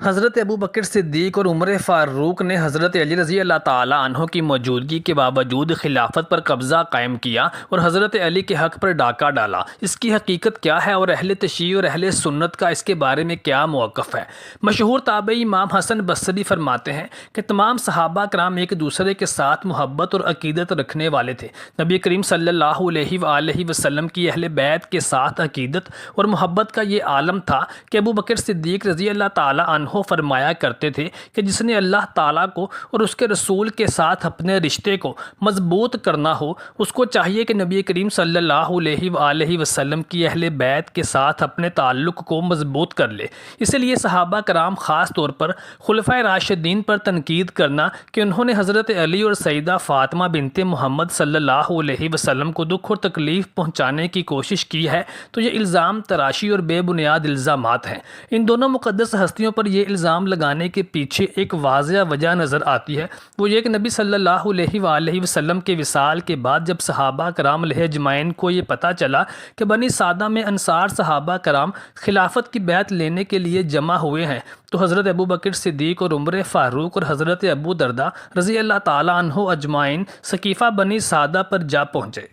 حضرت ابو بکر صدیق اور عمر فاروق نے حضرت علی رضی اللہ تعالی عنہ کی موجودگی کے باوجود خلافت پر قبضہ قائم کیا اور حضرت علی کے حق پر ڈاکہ ڈالا۔ اس کی حقیقت کیا ہے اور اہل تشیع اور اہل سنت کا اس کے بارے میں کیا موقف ہے؟ مشہور تابعی امام حسن بصری فرماتے ہیں کہ تمام صحابہ کرام ایک دوسرے کے ساتھ محبت اور عقیدت رکھنے والے تھے۔ نبی کریم صلی اللہ علیہ وآلہ وسلم کی اہل بیت کے ساتھ عقیدت اور محبت کا یہ عالم تھا کہ ابو بکر صدیق رضی اللہ تعالی عنہ فرمایا کرتے تھے کہ جس نے اللہ تعالیٰ کو اور اس کے رسول کے ساتھ اپنے رشتے کو مضبوط کرنا ہو، اس کو چاہیے کہ نبی کریم صلی اللہ علیہ وآلہ وسلم کی اہل بیت کے ساتھ اپنے تعلق کو مضبوط کر لے۔ اسی لیے صحابہ کرام خاص طور پر خلفائے راشدین پر تنقید کرنا کہ انہوں نے حضرت علی اور سیدہ فاطمہ بنت محمد صلی اللہ علیہ وسلم کو دکھ اور تکلیف پہنچانے کی کوشش کی ہے، تو یہ الزام تراشی اور بے بنیاد الزامات ہیں۔ ان دونوں مقدس ہستیوں پر یہ الزام لگانے کے پیچھے ایک واضح وجہ نظر آتی ہے، وہ یہ کہ نبی صلی اللہ علیہ وآلہ وسلم کے وصال کے بعد جب صحابہ کرام علیہ اجمعین کو یہ پتہ چلا کہ بنی سعدہ میں انصار صحابہ کرام خلافت کی بیعت لینے کے لیے جمع ہوئے ہیں، تو حضرت ابو بکر صدیق اور عمر فاروق اور حضرت ابو درداء رضی اللہ تعالی عنہ اجمعین سقیفہ بنی سعدہ پر جا پہنچے۔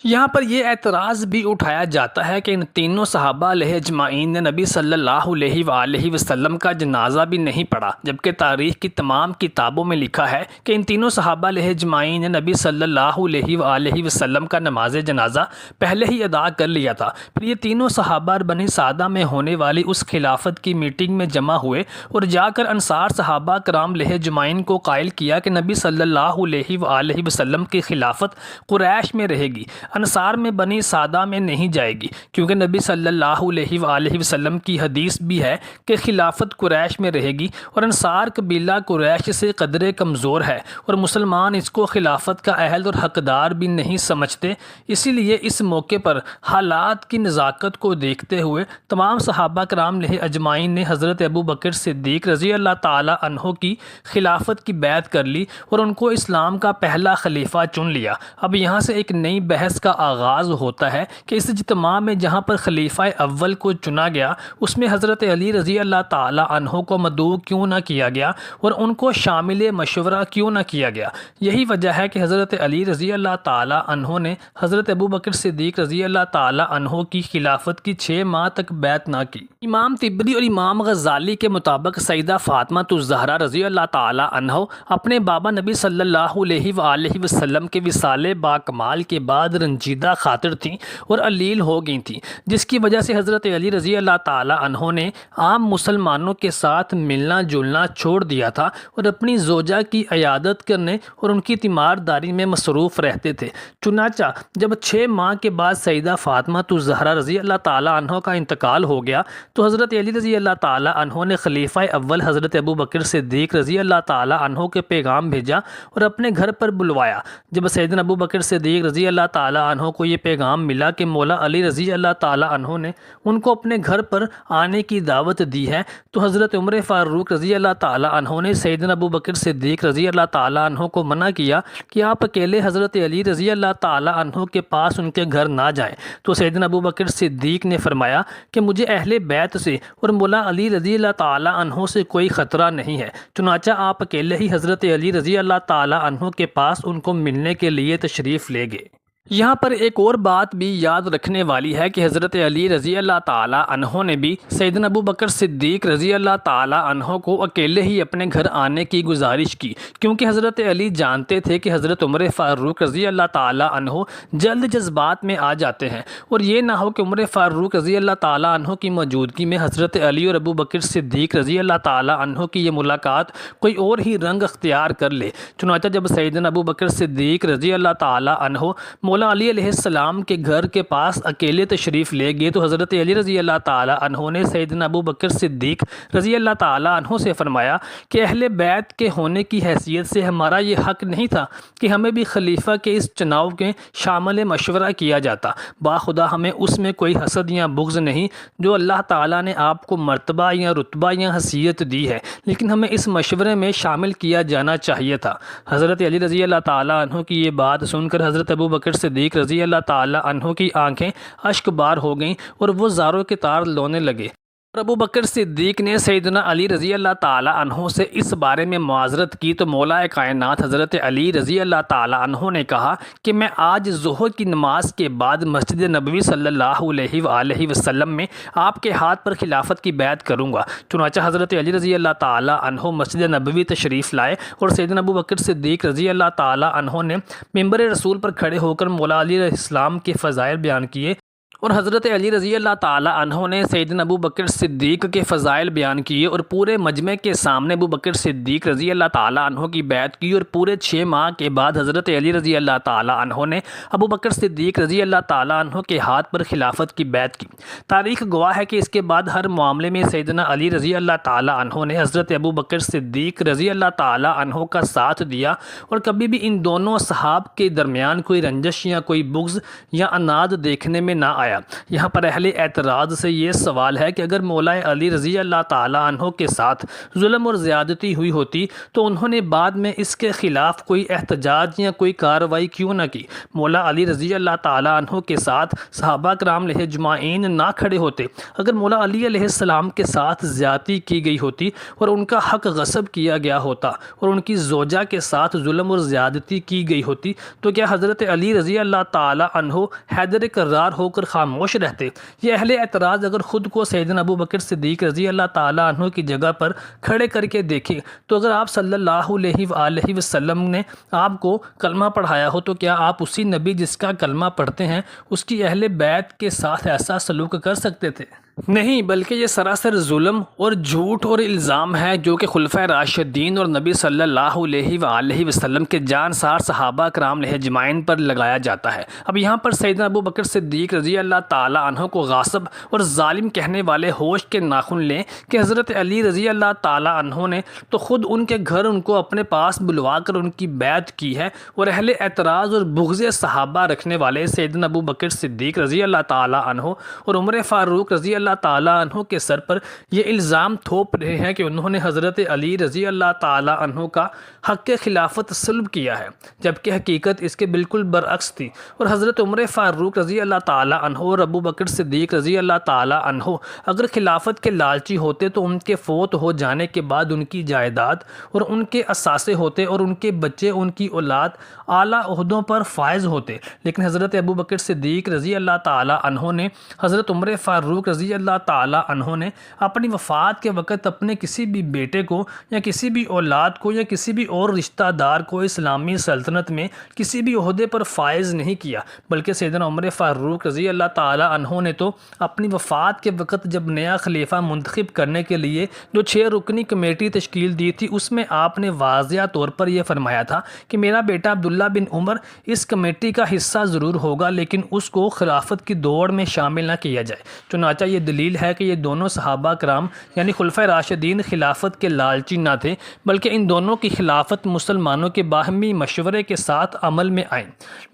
یہاں پر یہ اعتراض بھی اٹھایا جاتا ہے کہ ان تینوں صحابہ علیہ اجمعین نے نبی صلی اللہ علیہ وآلہ وسلم کا جنازہ بھی نہیں پڑھا، جبکہ تاریخ کی تمام کتابوں میں لکھا ہے کہ ان تینوں صحابہ علیہ اجمعین نے نبی صلی اللہ علیہ وآلہ وسلم کا نماز جنازہ پہلے ہی ادا کر لیا تھا۔ پھر یہ تینوں صحابہ بنی سعدہ میں ہونے والی اس خلافت کی میٹنگ میں جمع ہوئے اور جا کر انصار صحابہ کرام علیہ اجمعین کو قائل کیا کہ نبی صلی اللہ علیہ وآلہ وسلم کی خلافت قریش میں رہے گی، انصار میں بنی سعدہ میں نہیں جائے گی، کیونکہ نبی صلی اللہ علیہ وآلہ وسلم کی حدیث بھی ہے کہ خلافت قریش میں رہے گی اور انصار قبیلہ قریش سے قدرے کمزور ہے اور مسلمان اس کو خلافت کا اہل اور حقدار بھی نہیں سمجھتے۔ اسی لیے اس موقع پر حالات کی نزاکت کو دیکھتے ہوئے تمام صحابہ کرام علیہ اجمعین نے حضرت ابو بکر صدیق رضی اللہ تعالی عنہ کی خلافت کی بیعت کر لی اور ان کو اسلام کا پہلا خلیفہ چن لیا۔ اب یہاں سے ایک نئی بحث کا آغاز ہوتا ہے کہ اس اجتماع میں جہاں پر خلیفہ اول کو چنا گیا، اس میں حضرت علی رضی اللہ تعالی عنہ کو مدعو کیوں نہ کیا گیا اور ان کو شامل مشورہ کیوں نہ کیا گیا؟ یہی وجہ ہے کہ حضرت علی رضی اللہ تعالی عنہ نے حضرت ابو بکر صدیق رضی اللہ تعالی عنہ کی خلافت کی 6 ماہ تک بیعت نہ کی۔ امام طبری اور امام غزالی کے مطابق سیدہ فاطمہ الزہرا رضی اللہ تعالی عنہ اپنے بابا نبی صلی اللہ علیہ وآلہ وسلم کے وصال باکمال کے بعد رنجیدہ خاطر تھیں اور علیل ہو گئی تھیں، جس کی وجہ سے حضرت علی رضی اللہ تعالی عنہ نے عام مسلمانوں کے ساتھ ملنا جلنا چھوڑ دیا تھا اور اپنی زوجہ کی عیادت کرنے اور ان کی تیمارداری میں مصروف رہتے تھے۔ چنانچہ جب 6 ماہ کے بعد سیدہ فاطمہ الزہرا رضی اللہ تعالی عنہ کا انتقال ہو گیا تو حضرت علی رضی اللہ تعالی عنہ نے خلیفہ اول حضرت ابو بکر صدیق رضی اللہ تعالی عنہ کے پیغام بھیجا اور اپنے گھر پر بلوایا۔ جب سیدنا ابو بکر صدیق رضی اللہ تعالی عنہ کو یہ پیغام ملا کہ مولا علی رضی اللہ تعالی عنہ نے ان کو اپنے گھر پر آنے کی دعوت دی ہے، تو حضرت عمر فاروق رضی اللہ تعالی عنہ نے سیدنا ابو بکر صدیق رضی اللہ تعالی عنہ کو منع کیا کہ آپ اکیلے حضرت علی رضی اللہ تعالی عنہ کے پاس ان کے گھر نہ جائیں۔ تو سیدنا ابو بکر صدیق نے فرمایا کہ مجھے اہل بیت سے اور مولا علی رضی اللہ تعالی عنہ سے کوئی خطرہ نہیں ہے، چنانچہ آپ اکیلے ہی حضرت علی رضی اللہ تعالی عنہ کے پاس ان کو ملنے کے لیے تشریف لے گئے۔ یہاں پر ایک اور بات بھی یاد رکھنے والی ہے کہ حضرت علی رضی اللہ تعالی عنہ نے بھی سیدنا ابو بکر صدیق رضی اللہ تعالی عنہ کو اکیلے ہی اپنے گھر آنے کی گزارش کی، کیونکہ حضرت علی جانتے تھے کہ حضرت عمر فاروق رضی اللہ تعالی عنہ جلد جذبات میں آ جاتے ہیں اور یہ نہ ہو کہ عمر فاروق رضی اللہ تعالی عنہ کی موجودگی میں حضرت علی اور ابو بکر صدیق رضی اللہ تعالی عنہ کی یہ ملاقات کوئی اور ہی رنگ اختیار کر لے۔ چنانچہ جب سیدنا ابو بکر صدیق رضی اللہ تعالی عنہ مولا علی علیہ السلام کے گھر کے پاس اکیلے تشریف لے گئے تو حضرت علی رضی اللہ تعالی عنہ نے سیدنا ابو بکر صدیق رضی اللہ تعالی عنہ سے فرمایا کہ اہل بیت کے ہونے کی حیثیت سے ہمارا یہ حق نہیں تھا کہ ہمیں بھی خلیفہ کے اس چناؤ کے شامل مشورہ کیا جاتا۔ باخدا ہمیں اس میں کوئی حسد یا بغض نہیں جو اللہ تعالیٰ نے آپ کو مرتبہ یا رتبہ یا حیثیت دی ہے، لیکن ہمیں اس مشورے میں شامل کیا جانا چاہیے تھا۔ حضرت علی رضی اللہ تعالی عنہ کی یہ بات سن کر حضرت ابو بکر صدیق رضی اللہ تعالی عنہ کی آنکھیں اشک بار ہو گئیں اور وہ زاروں کے تار لونے لگے۔ اور ابو بکر صدیق نے سیدنا علی رضی اللہ تعالیٰ عنہ سے اس بارے میں معذرت کی تو مولا کائنات حضرت علی رضی اللہ تعالیٰ عنہ نے کہا کہ میں آج ظہر کی نماز کے بعد مسجد نبوی صلی اللہ علیہ وآلہ وسلم میں آپ کے ہاتھ پر خلافت کی بیعت کروں گا۔ چنانچہ حضرت علی رضی اللہ تعالیٰ عنہ مسجد نبوی تشریف لائے اور سیدنا ابو بکر صدیق رضی اللہ تعالیٰ عنہ نے ممبر رسول پر کھڑے ہو کر مولا علی علیہ السلام کے فضائل بیان کیے اور حضرت علی رضی اللہ تعالیٰ عنہ نے سیدنا ابو بکر صدیق کے فضائل بیان کیے اور پورے مجمع کے سامنے ابو بکر صدیق رضی اللہ تعالیٰ عنہ کی بیعت کی اور پورے 6 ماہ کے بعد حضرت علی رضی اللہ تعالیٰ عنہ نے ابو بکر صدیق رضی اللہ تعالیٰ عنہ کے ہاتھ پر خلافت کی بیعت کی۔ تاریخ گواہ ہے کہ اس کے بعد ہر معاملے میں سیدنا علی رضی اللہ تعالیٰ عنہ نے حضرت ابو بکر صدیق رضی اللہ تعالیٰ عنہ کا ساتھ دیا اور کبھی بھی ان دونوں صحاب کے درمیان کوئی رنجش یا کوئی بغض یا اناد دیکھنے میں نہ آیا۔ یہاں پر اہل اعتراض سے یہ سوال ہے کہ اگر مولا علی رضی اللہ تعالیٰ عنہ کے ساتھ ظلم اور زیادتی ہوئی ہوتی تو انہوں نے بعد میں اس کے خلاف کوئی احتجاج یا کوئی کارروائی کیوں نہ کی؟ مولا علی رضی اللہ تعالیٰ عنہ کے ساتھ صحابہ کرام علیہ اجمعین نہ کھڑے ہوتے؟ اگر مولا علی علیہ السلام کے ساتھ زیادتی کی گئی ہوتی اور ان کا حق غصب کیا گیا ہوتا اور ان کی زوجہ کے ساتھ ظلم اور زیادتی کی گئی ہوتی تو کیا حضرت علی رضی اللہ تعالیٰ عنہ حیدر کرار ہو کر خاموش رہتے؟ یہ اہل اعتراض اگر خود کو سیدنا ابو بکر صدیق رضی اللہ تعالیٰ عنہ کی جگہ پر کھڑے کر کے دیکھیں تو اگر آپ صلی اللہ علیہ وآلہ وسلم نے آپ کو کلمہ پڑھایا ہو تو کیا آپ اسی نبی جس کا کلمہ پڑھتے ہیں اس کی اہل بیت کے ساتھ ایسا سلوک کر سکتے تھے؟ نہیں، بلکہ یہ سراسر ظلم اور جھوٹ اور الزام ہے جو کہ خلفۂ راشدین اور نبی صلی اللہ علیہ وآلہ وسلم کے جانسار صحابہ کرام علیہ اجمعین پر لگایا جاتا ہے۔ اب یہاں پر سیدنا ابو بکر صدیق رضی اللہ تعالیٰ عنہ کو غاصب اور ظالم کہنے والے ہوش کے ناخن لیں کہ حضرت علی رضی اللہ تعالیٰ عنہ نے تو خود ان کے گھر ان کو اپنے پاس بلوا کر ان کی بیعت کی ہے، اور اہل اعتراض اور بغض صحابہ رکھنے والے سیدنا ابو بکر صدیق رضی اللہ تعالیٰ عنہ اور عمر فاروق رضی اللہ تعالیٰ عنہ کے سر پر یہ الزام تھوپ رہے ہیں کہ انہوں نے حضرت علی رضی اللہ تعالیٰ عنہ کا حق خلافت سلب کیا ہے، جبکہ حقیقت اس کے بالکل برعکس تھی۔ اور حضرت عمر فاروق رضی اللہ تعالیٰ عنہ اور ابو بکر صدیق رضی اللہ تعالیٰ عنہ اگر خلافت کے لالچی ہوتے تو ان کے فوت ہو جانے کے بعد ان کی جائیداد اور ان کے اثاثے ہوتے اور ان کے بچے، ان کی اولاد اعلیٰ عہدوں پر فائز ہوتے، لیکن حضرت ابو بکر صدیق رضی اللہ تعالیٰ عنہ نے، حضرت عمر فاروق رضی اللہ تعالیٰ عنہ نے اپنی وفات کے وقت اپنے کسی بھی بیٹے کو یا کسی بھی اولاد کو یا کسی بھی اور رشتہ دار کو اسلامی سلطنت میں کسی بھی عہدے پر فائز نہیں کیا، بلکہ سیدنا عمر فاروق رضی اللہ تعالیٰ عنہ نے تو اپنی وفات کے وقت جب نیا خلیفہ منتخب کرنے کے لیے جو 6 رکنی کمیٹی تشکیل دی تھی اس میں آپ نے واضح طور پر یہ فرمایا تھا کہ میرا بیٹا عبداللہ بن عمر اس کمیٹی کا حصہ ضرور ہوگا لیکن اس کو خلافت کی دوڑ میں شامل نہ کیا جائے۔ چنانچہ یہ دلیل ہے کہ یہ دونوں صحابہ کرام یعنی خلفۂ راشدین خلافت کے لالچی نہ تھے، بلکہ ان دونوں کی خلافت مسلمانوں کے باہمی مشورے کے ساتھ عمل میں آئیں۔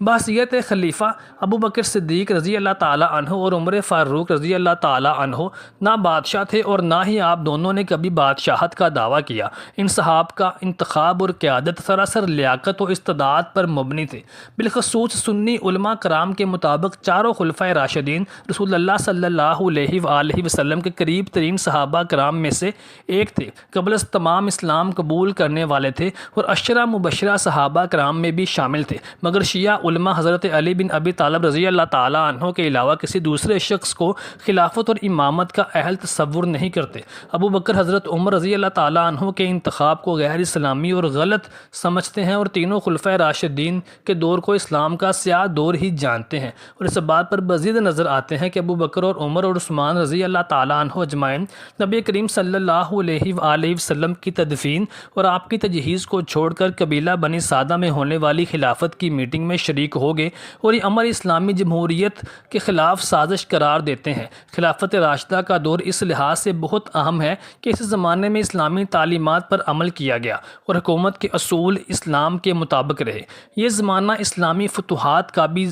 بحیثیت خلیفہ ابو بکر صدیق رضی اللہ تعالیٰ عنہ اور عمر فاروق رضی اللہ تعالیٰ عنہ نہ بادشاہ تھے اور نہ ہی آپ دونوں نے کبھی بادشاہت کا دعویٰ کیا۔ ان صحاب کا انتخاب اور قیادت سراسر لیاقت و استعداد پر مبنی تھے۔ بالخصوص سنی علماء کرام کے مطابق چاروں خلفۂ راشدین رسول اللہ صلی اللہ علیہ وآلہ وسلم کے قریب ترین صحابہ کرام میں سے ایک تھے، قبل از تمام اسلام قبول کرنے والے تھے اور عشرہ مبشرہ صحابہ کرام میں بھی شامل تھے، مگر شیعہ علماء حضرت علی بن ابی طالب رضی اللہ تعالیٰ عنہ کے علاوہ کسی دوسرے شخص کو خلافت اور امامت کا اہل تصور نہیں کرتے۔ ابو بکر حضرت عمر رضی اللہ تعالیٰ عنہ کے انتخاب کو غیر اسلامی اور غلط سمجھتے ہیں اور تینوں خلفۂ راشدین کے دور کو اسلام کا سیاہ دور ہی جانتے ہیں، اور اس بات پر مزید نظر آتے ہیں کہ ابو بکر اور عمر اور عثمان رضی اللہ تعالیٰ عنہ اجمعین نبی کریم صلی اللہ علیہ وآلہ وسلم کی تدفین اور آپ کی تجہیز کو چھوڑ کر قبیلہ بنی سعدہ میں ہونے والی خلافت کی میٹنگ میں شریک ہو گئے اور یہ عمل اسلامی جمہوریت کے خلاف سازش قرار دیتے ہیں۔ خلافت راشدہ کا دور اس لحاظ سے بہت اہم ہے کہ اس زمانے میں اسلامی تعلیمات پر عمل کیا گیا اور حکومت کے اصول اسلام کے مطابق رہے۔ یہ زمانہ اسلامی فتوحات کا بھی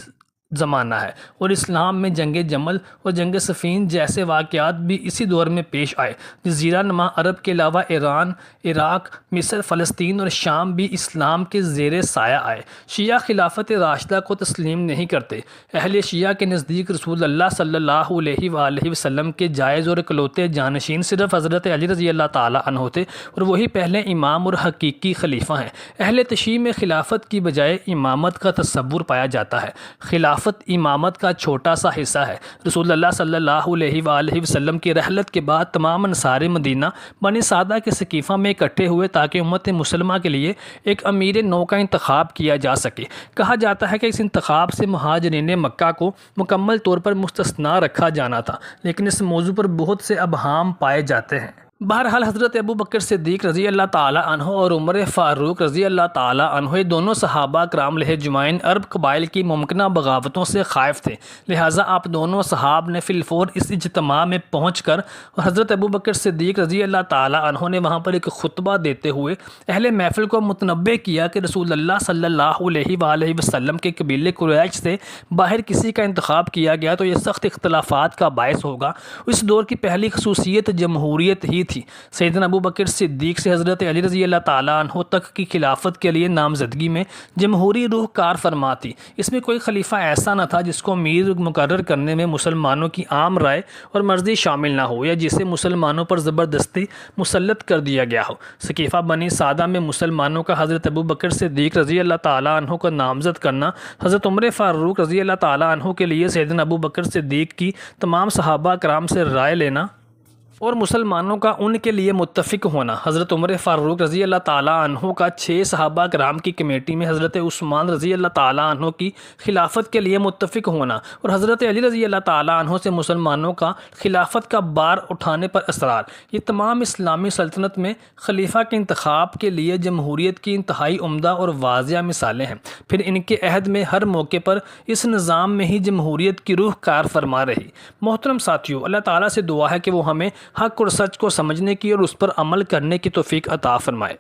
زمانہ ہے، اور اسلام میں جنگ جمل اور جنگ صفین جیسے واقعات بھی اسی دور میں پیش آئے۔ جزیرہ نما عرب کے علاوہ ایران، عراق، مصر، فلسطین اور شام بھی اسلام کے زیر سایہ آئے۔ شیعہ خلافت راشدہ کو تسلیم نہیں کرتے۔ اہل شیعہ کے نزدیک رسول اللہ صلی اللہ علیہ وآلہ وسلم کے جائز اور اکلوتے جانشین صرف حضرت علی رضی اللہ تعالیٰ عنہ تھے، اور وہی پہلے امام اور حقیقی خلیفہ ہیں۔ اہل تشیع میں خلافت کی بجائے امامت کا تصور پایا جاتا ہے۔ خلافت امامت کا چھوٹا سا حصہ ہے۔ رسول اللہ صلی اللہ علیہ وآلہ وسلم کی رحلت کے بعد تمام انصار مدینہ بنی سعدہ کے سقیفہ میں اکٹھے ہوئے تاکہ امت مسلمہ کے لیے ایک امیر نو کا انتخاب کیا جا سکے۔ کہا جاتا ہے کہ اس انتخاب سے مہاجرین مکہ کو مکمل طور پر مستثنیٰ رکھا جانا تھا، لیکن اس موضوع پر بہت سے ابہام پائے جاتے ہیں۔ بہرحال حضرت ابو بکر صدیق رضی اللہ تعالیٰ عنہ اور عمر فاروق رضی اللہ تعالیٰ عنہ دونوں صحابہ کرام جمعین عرب قبائل کی ممکنہ بغاوتوں سے خائف تھے، لہٰذا آپ دونوں صحاب نے فی الفور اس اجتماع میں پہنچ کر اور حضرت ابو بکر صدیق رضی اللہ تعالیٰ عنہ نے وہاں پر ایک خطبہ دیتے ہوئے اہل محفل کو متنبہ کیا کہ رسول اللہ صلی اللہ علیہ وآلہ وسلم کے قبیلے قریش سے باہر کسی کا انتخاب کیا گیا تو یہ سخت اختلافات کا باعث ہوگا۔ اس دور کی پہلی خصوصیت جمہوریت ہی تھی۔ سیدنا ابو بکر صدیق سے حضرت علی رضی اللہ تعالیٰ عنہ تک کی خلافت کے لیے نامزدگی میں جمہوری روح کار فرما تھی۔ اس میں کوئی خلیفہ ایسا نہ تھا جس کو امیر مقرر کرنے میں مسلمانوں کی عام رائے اور مرضی شامل نہ ہو، یا جسے مسلمانوں پر زبردستی مسلط کر دیا گیا ہو۔ سقیفہ بنی سعدہ میں مسلمانوں کا حضرت ابو بکر صدیق رضی اللہ تعالیٰ عنہ کو نامزد کرنا، حضرت عمر فاروق رضی اللہ تعالیٰ عنہ کے لیے سیدنا ابو بکر صدیق کی تمام صحابہ کرام سے رائے لینا اور مسلمانوں کا ان کے لیے متفق ہونا، حضرت عمر فاروق رضی اللہ تعالیٰ عنہ کا 6 صحابہ کرام کی کمیٹی میں حضرت عثمان رضی اللہ تعالیٰ عنہ کی خلافت کے لیے متفق ہونا، اور حضرت علی رضی اللہ تعالیٰ عنہ سے مسلمانوں کا خلافت کا بار اٹھانے پر اصرار، یہ تمام اسلامی سلطنت میں خلیفہ کے انتخاب کے لیے جمہوریت کی انتہائی عمدہ اور واضح مثالیں ہیں۔ پھر ان کے عہد میں ہر موقع پر اس نظام میں ہی جمہوریت کی روح کار فرما رہی۔ محترم ساتھیو، اللہ تعالیٰ سے دعا ہے کہ وہ ہمیں حق اور سچ کو سمجھنے کی اور اس پر عمل کرنے کی توفیق عطا فرمائے۔